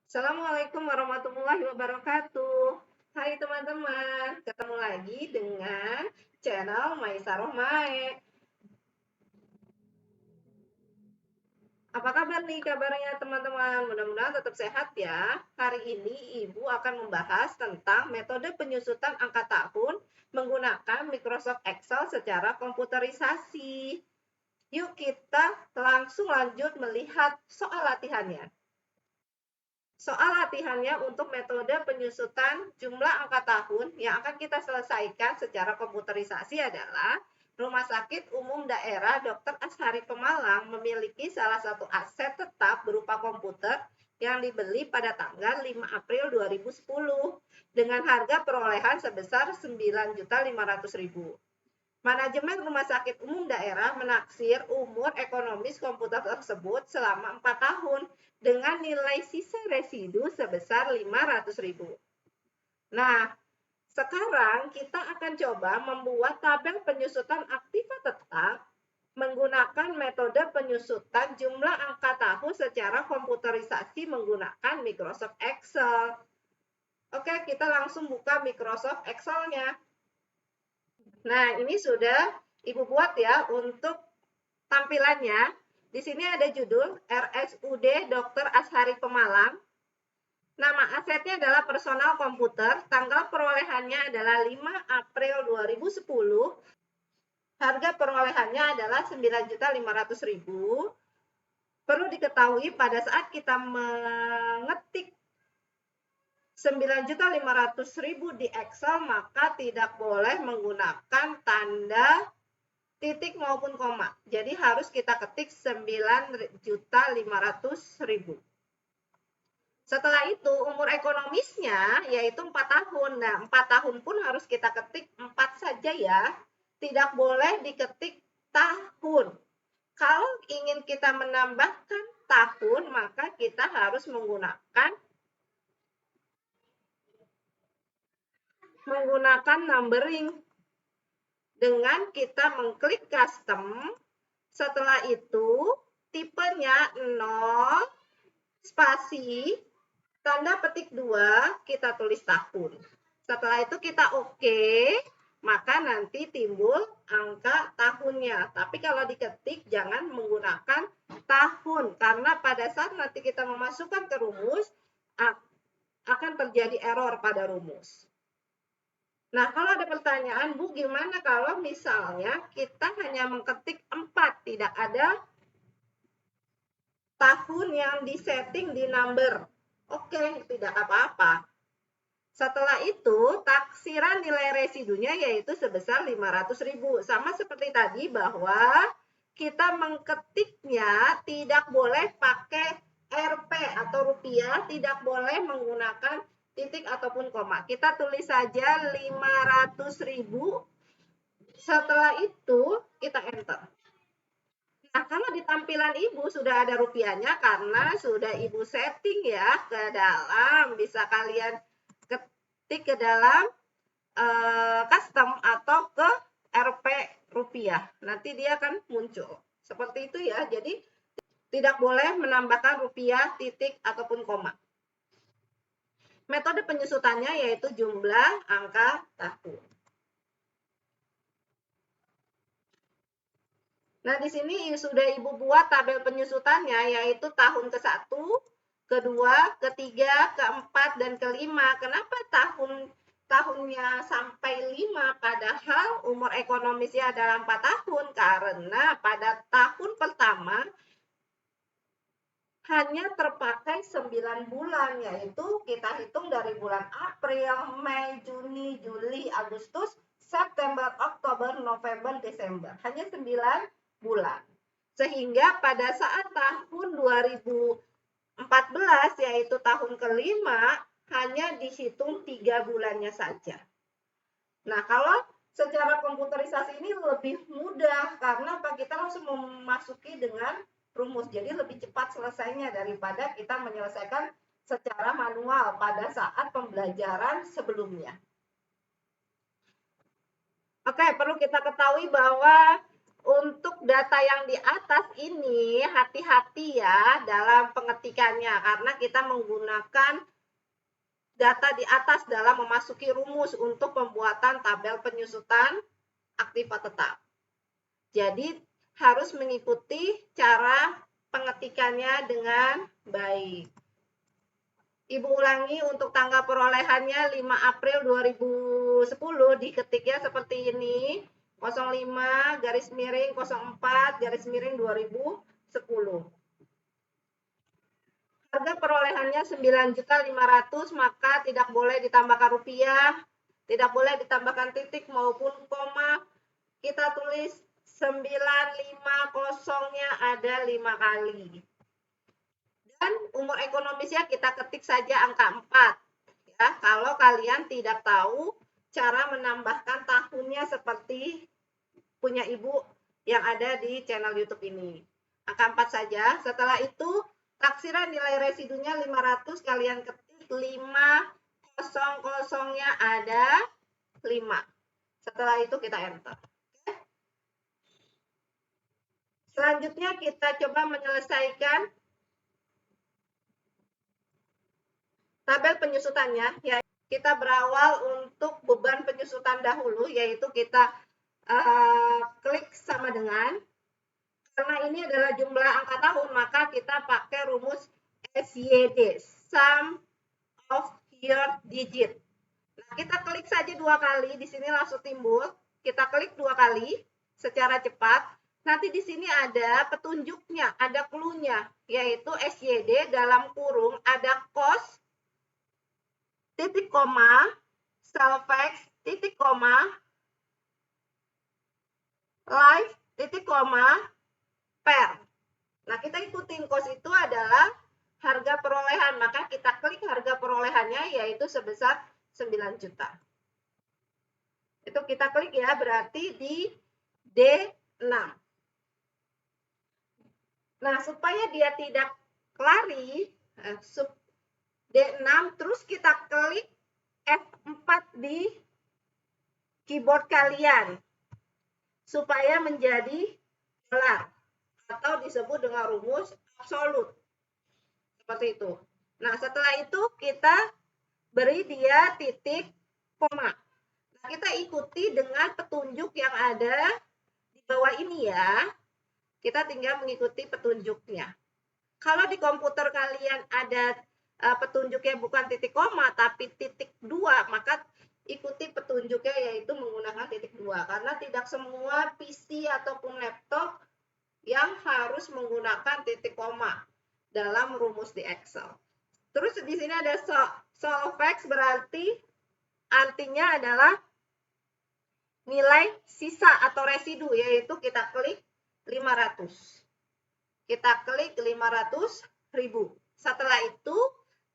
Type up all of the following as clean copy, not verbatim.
Assalamualaikum warahmatullahi wabarakatuh. Hai teman-teman, ketemu lagi dengan channel Maisaroh Mae. Apa kabar nih kabarnya teman-teman? Mudah-mudahan tetap sehat ya. Hari ini Ibu akan membahas tentang metode penyusutan angka tahun menggunakan Microsoft Excel secara komputerisasi. Yuk kita langsung lanjut melihat soal latihannya. Soal latihannya untuk metode penyusutan jumlah angka tahun yang akan kita selesaikan secara komputerisasi adalah Rumah Sakit Umum Daerah Dr. Ashari Pemalang memiliki salah satu aset tetap berupa komputer yang dibeli pada tanggal 5 April 2010 dengan harga perolehan sebesar 9.500.000. Manajemen Rumah Sakit Umum Daerah menaksir umur ekonomis komputer tersebut selama 4 tahun dengan nilai sisa residu sebesar 500.000. Nah, sekarang kita akan coba membuat tabel penyusutan aktiva tetap menggunakan metode penyusutan jumlah angka tahun secara komputerisasi menggunakan Microsoft Excel. Oke, kita langsung buka Microsoft Excel-nya. Nah, ini sudah Ibu buat ya untuk tampilannya. Di sini ada judul RSUD Dr. Ashari Pemalang. Nama asetnya adalah personal komputer. Tanggal perolehannya adalah 5 April 2010. Harga perolehannya adalah 9.500.000. Perlu diketahui pada saat kita mengetik 9.500.000 di Excel, maka tidak boleh menggunakan tanda titik maupun koma. Jadi harus kita ketik 9.500.000. Setelah itu umur ekonomisnya yaitu 4 tahun. Nah, 4 tahun pun harus kita ketik 4 saja ya. Tidak boleh diketik tahun. Kalau ingin kita menambahkan tahun, maka kita harus menggunakan numbering. Dengan kita mengklik custom, setelah itu tipenya 0, spasi, tanda petik 2, kita tulis tahun. Setelah itu kita oke, maka nanti timbul angka tahunnya. Tapi kalau diketik jangan menggunakan tahun, karena pada saat nanti kita memasukkan ke rumus, akan terjadi error pada rumus. Nah, kalau ada pertanyaan, Bu, gimana kalau misalnya kita hanya mengetik 4, tidak ada tahun yang disetting di number? Oke, tidak apa-apa. Setelah itu, taksiran nilai residunya yaitu sebesar 500.000. Sama seperti tadi bahwa kita mengketiknya tidak boleh pakai Rp atau rupiah, tidak boleh menggunakan titik ataupun koma. Kita tulis saja 500.000. Setelah itu, kita enter. Nah, kalau di tampilan Ibu sudah ada rupiahnya karena sudah Ibu setting ya ke dalam, bisa kalian ketik ke dalam custom atau ke Rp rupiah. Nanti dia akan muncul. Seperti itu ya. Jadi tidak boleh menambahkan rupiah, titik ataupun koma. Metode penyusutannya yaitu jumlah angka tahun. Nah, di sini sudah Ibu buat tabel penyusutannya yaitu tahun ke-1, kedua, ketiga, keempat, dan kelima. Kenapa tahunnya sampai 5 padahal umur ekonomisnya adalah 4 tahun? Karena pada tahun pertama hanya terpakai 9 bulan, yaitu kita hitung dari bulan April, Mei, Juni, Juli, Agustus, September, Oktober, November, Desember. Hanya 9 bulan. Sehingga pada saat tahun 2014, yaitu tahun kelima, hanya dihitung 3 bulannya saja. Nah, kalau secara komputerisasi ini lebih mudah, karena kita langsung memasuki dengan rumus. Jadi lebih cepat selesainya daripada kita menyelesaikan secara manual pada saat pembelajaran sebelumnya. Oke, perlu kita ketahui bahwa untuk data yang di atas ini hati-hati ya dalam pengetikannya karena kita menggunakan data di atas dalam memasuki rumus untuk pembuatan tabel penyusutan aktiva tetap. Jadi harus mengikuti cara pengetikannya dengan baik. Ibu ulangi untuk tanggal perolehannya 5 April 2010 diketiknya seperti ini. 05 garis miring 04 garis miring 2010. Harga perolehannya 9.500.000, maka tidak boleh ditambahkan rupiah, tidak boleh ditambahkan titik maupun koma. Kita tulis 950-nya ada 5 kali. Dan umur ekonomisnya kita ketik saja angka 4. Ya, kalau kalian tidak tahu cara menambahkan tahunnya seperti punya ibu yang ada di channel YouTube ini. Angka 4 saja. Setelah itu taksiran nilai residunya 500, kalian ketik 500-nya ada 5. Setelah itu kita enter. Selanjutnya kita coba menyelesaikan tabel penyusutannya. Ya, kita berawal untuk beban penyusutan dahulu, yaitu kita klik sama dengan. Karena ini adalah jumlah angka tahun, maka kita pakai rumus SYD, sum of year digit. Nah, kita klik saja 2 kali, di sini langsung timbul. Kita klik 2 kali secara cepat. Nanti di sini ada petunjuknya, ada clue-nya, yaitu SYD dalam kurung ada cost, titik koma, Salvex, titik koma, live, titik koma, per. Nah, kita ikutin cost itu adalah harga perolehan, maka kita klik harga perolehannya yaitu sebesar 9 juta. Itu kita klik ya, berarti di D6. Nah, supaya dia tidak lari, D6, terus kita klik F4 di keyboard kalian supaya menjadi dolar atau disebut dengan rumus absolut. Seperti itu. Nah, setelah itu kita beri dia titik koma. Nah, kita ikuti dengan petunjuk yang ada di bawah ini ya. Kita tinggal mengikuti petunjuknya. Kalau di komputer kalian ada petunjuknya bukan titik koma tapi titik 2, maka ikuti petunjuknya yaitu menggunakan titik 2 karena tidak semua PC ataupun laptop yang harus menggunakan titik koma dalam rumus di Excel. Terus di sini ada solvex, berarti artinya adalah nilai sisa atau residu, yaitu kita klik 500. Kita klik 500.000. Setelah itu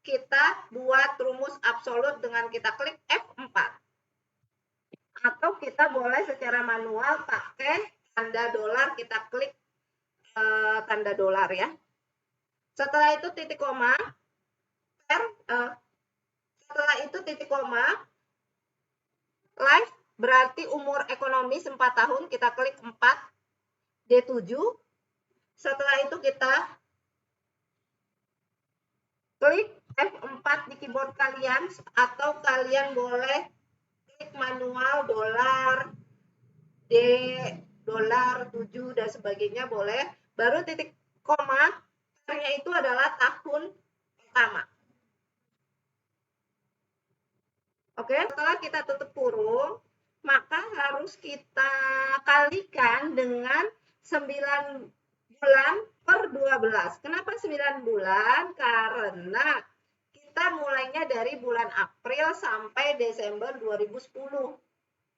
kita buat rumus absolut dengan kita klik F4. Atau kita boleh secara manual pakai tanda dolar, kita klik tanda dolar ya. Setelah itu titik koma, setelah itu titik koma, live berarti umur ekonomis 4 tahun, kita klik 4, D7. Setelah itu kita klik F4 di keyboard kalian atau kalian boleh klik manual dolar, D, dolar 7 dan sebagainya boleh. Baru titik koma, karena itu adalah tahun pertama. Oke, setelah kita tutup kurung, maka harus kita kalikan dengan 9 bulan per 12. Kenapa 9 bulan? Karena kita mulainya dari bulan April sampai Desember 2010.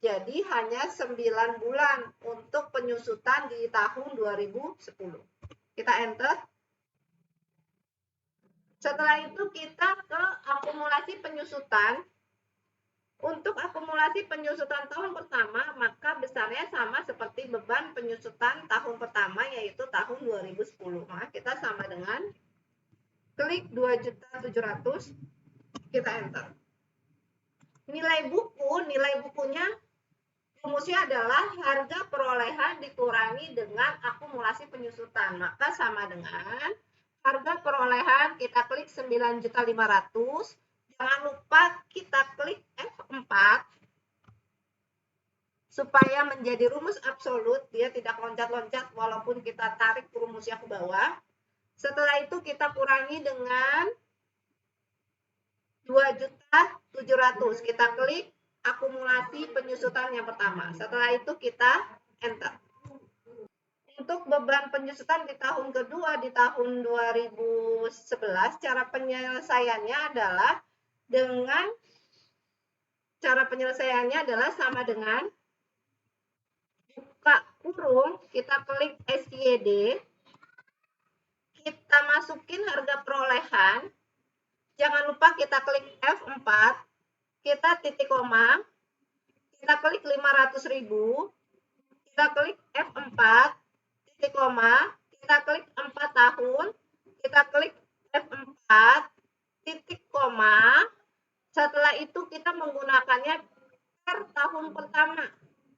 Jadi hanya 9 bulan untuk penyusutan di tahun 2010. Kita enter. Setelah itu kita ke akumulasi penyusutan. Untuk akumulasi penyusutan tahun pertama, maka besarnya sama seperti beban penyusutan tahun pertama, yaitu tahun 2010. Maka kita sama dengan klik rumusnya adalah harga perolehan dikurangi dengan akumulasi penyusutan. Maka sama dengan harga perolehan kita klik 9.500.000. Jangan lupa kita klik F4 supaya menjadi rumus absolut, dia tidak loncat-loncat walaupun kita tarik rumusnya ke bawah. Setelah itu kita kurangi dengan 2.700.000. Kita klik akumulasi penyusutan yang pertama. Setelah itu kita enter. Untuk beban penyusutan di tahun kedua, di tahun 2011, cara penyelesaiannya adalah sama dengan buka kurung, kita klik SYD, kita masukin harga perolehan, jangan lupa kita klik F4, kita titik koma, kita klik 500.000, kita klik F4, titik koma, kita klik 4 tahun, kita klik F4, titik koma, setelah itu kita menggunakannya per tahun pertama.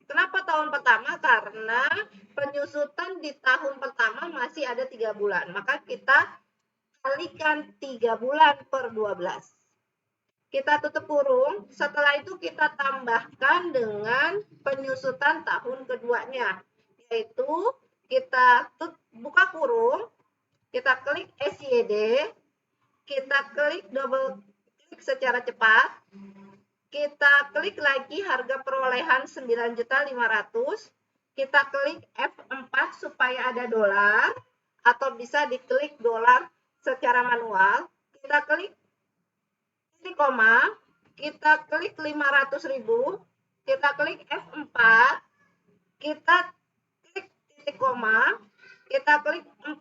Kenapa tahun pertama? Karena penyusutan di tahun pertama masih ada 3 bulan. Maka kita kalikan 3 bulan per 12. Kita tutup kurung. Setelah itu kita tambahkan dengan penyusutan tahun keduanya. Yaitu kita buka kurung. Kita klik SYD. Kita klik double klik secara cepat. Kita klik lagi harga perolehan 9.500.000. Kita klik F4 supaya ada dolar atau bisa diklik dolar secara manual. Kita klik titik koma, kita klik 500.000, kita klik F4, kita klik titik koma, kita klik 4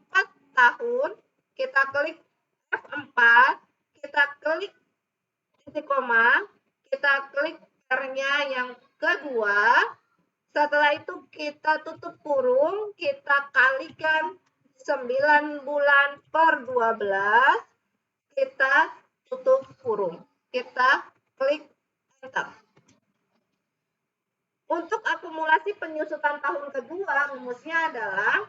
tahun, kita klik F4, kita klik titik koma, kita klik R-nya yang kedua. Setelah itu kita tutup kurung, kita kalikan 9 bulan per 12, kita tutup kurung. Kita klik enter. Untuk akumulasi penyusutan tahun kedua, rumusnya adalah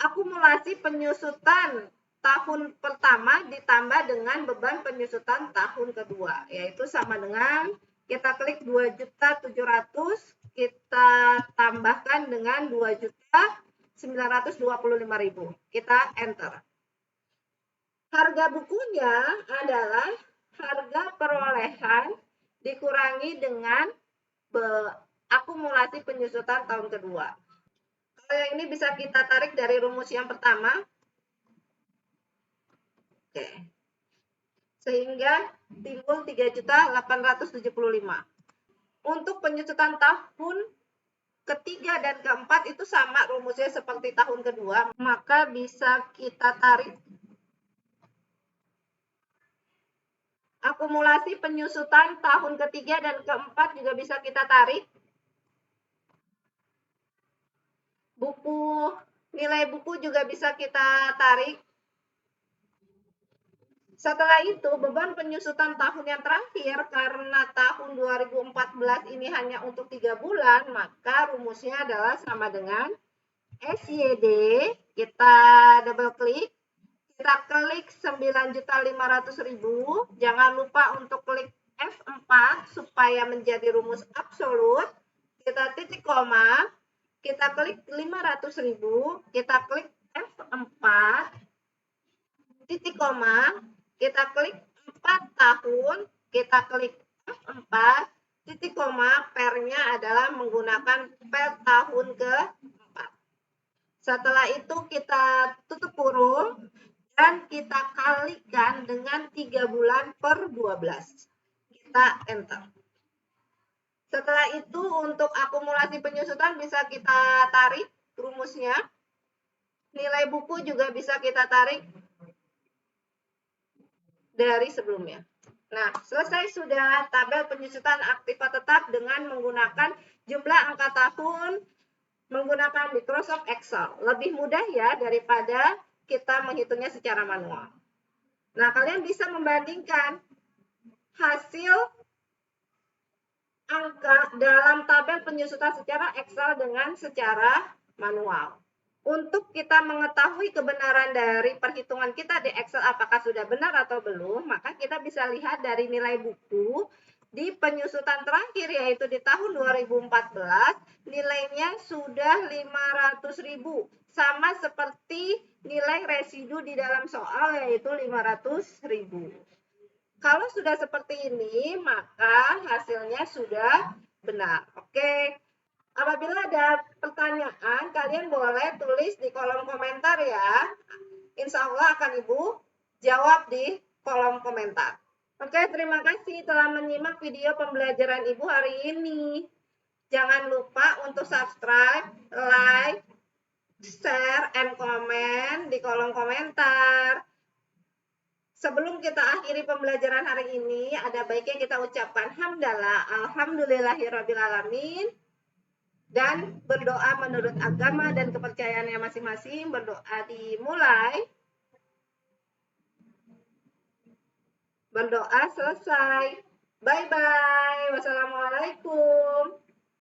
akumulasi penyusutan tahun pertama ditambah dengan beban penyusutan tahun kedua, yaitu sama dengan kita klik 2.700.000, kita tambahkan dengan 2.925.000. Kita enter. Harga bukunya adalah harga perolehan dikurangi dengan akumulasi penyusutan tahun kedua. Kalau yang ini bisa kita tarik dari rumus yang pertama. Oke. Sehingga timbul 3.875.000. Untuk penyusutan tahun ketiga dan keempat itu sama rumusnya seperti tahun kedua, maka bisa kita tarik akumulasi penyusutan tahun ketiga dan keempat juga bisa kita tarik. Nilai buku juga bisa kita tarik. Setelah itu, beban penyusutan tahun yang terakhir, karena tahun 2014 ini hanya untuk 3 bulan, maka rumusnya adalah sama dengan SYD, kita double klik, kita klik 9.500.000, jangan lupa untuk klik F4 supaya menjadi rumus absolut, kita titik koma, kita klik 500.000, kita klik F4, titik koma, kita klik 4 tahun, kita klik F4, titik koma, pernya adalah menggunakan per tahun ke-4. Setelah itu kita tutup kurung dan kita kalikan dengan 3 bulan per 12. Kita enter. Setelah itu untuk akumulasi penyusutan bisa kita tarik rumusnya. Nilai buku juga bisa kita tarik dari sebelumnya. Nah, selesai sudah tabel penyusutan aktiva tetap dengan menggunakan jumlah angka tahun menggunakan Microsoft Excel. Lebih mudah ya daripada kita menghitungnya secara manual. Nah, kalian bisa membandingkan hasil angka dalam tabel penyusutan secara Excel dengan secara manual. Untuk kita mengetahui kebenaran dari perhitungan kita di Excel apakah sudah benar atau belum, maka kita bisa lihat dari nilai buku di penyusutan terakhir yaitu di tahun 2014, nilainya sudah 500.000, sama seperti nilai residu di dalam soal yaitu 500.000. Kalau sudah seperti ini, maka hasilnya sudah benar. Oke. Apabila ada pertanyaan, kalian boleh tulis di kolom komentar ya. Insya Allah akan Ibu jawab di kolom komentar. Oke, terima kasih telah menyimak video pembelajaran Ibu hari ini. Jangan lupa untuk subscribe, like, share, and comment di kolom komentar. Sebelum kita akhiri pembelajaran hari ini, ada baiknya kita ucapkan hamdalah, alhamdulillahirrabbilalamin, dan berdoa menurut agama dan kepercayaannya masing-masing. Berdoa dimulai. Berdoa selesai. Bye-bye. Wassalamualaikum.